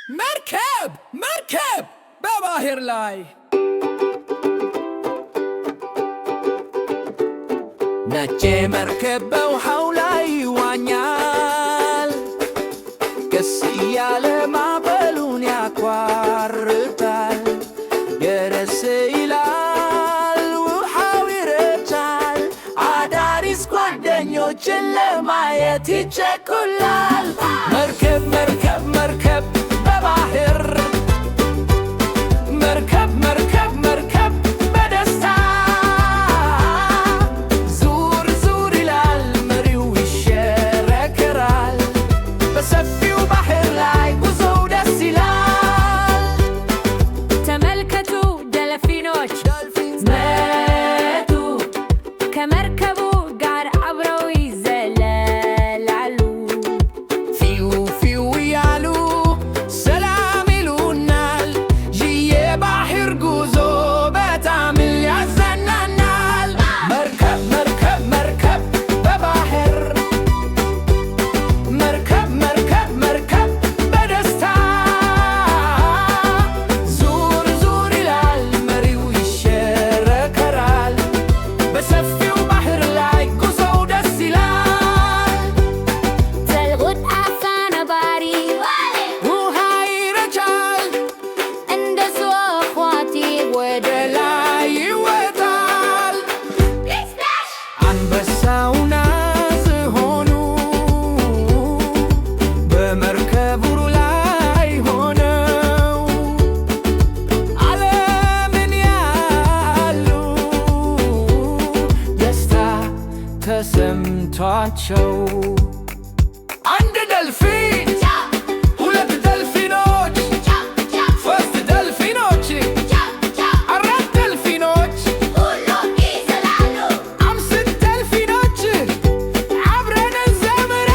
መርከብ መርከብ በባህር ላይ ነጭ መርከብ በውሃው ላይ ይዋኛል። ቀስ እያለ ማዕበሉን ያቋርጣል። ደረስ ይላል ውሃው ይረጫል። አዳሪስ ጓደኞችን ለማየት ይቸኩላል። መርከብ መርከብ መርከብ በባህር መርከብ መርከብ መርከብ በደስታ ዙር ዙር ይላል መሪው ይሽከረከራል። በሰፊው ባህር ላይ ጉዞው ደስ ይላል። ተመልከቱ ዶልፊኖች መጡ ከመርከቡ ጋር አብረው ይዘለላሉ። ፊው ፊው እያሉ ሰላም ይሉናል። ይህ የባህር ጉዞ በጣም ያዝናናል። መርከብ መርከብ መርከብ በባህር መርከብ መርከብ መርከብ በደስታ ዙር ዙር ይላል መሪው ይሽከረከራል። በሰፊው ባህር ላይ ጉዞው ደስ ይላል። ዘልቁት አሳ ነባሪ ውሃ ይረጫል። እንደ ሷፏቴ ወደ ላይ ይወጣል። አንበሳውና ዝሆኑ በመርከቡ ላይ ሆነው ዓለምን ያያሉ። ደስታ ተሰምቷቸው አንድ ዶልፊን፣ ሁለት ዶልፊኖች፣ ሶስት ዶልፊኖች፣ አራት ዶልፊኖች፣ አምስት ዶልፊኖች አብረን እንዘምር።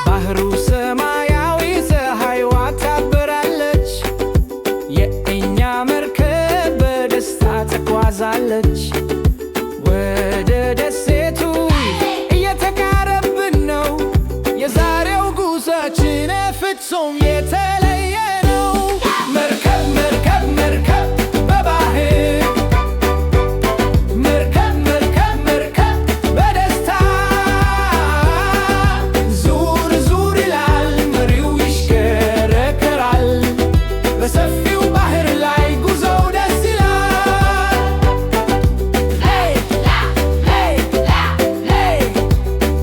ባህሩ ሰማያዊ፣ ፀሐይዋ ታበራለች። የእኛ መርከብ በደስታ ተጓዛለች። ወደ ደሴቱ እየተቃረብን ነው። የዛሬው ጉዟችን ፍጹም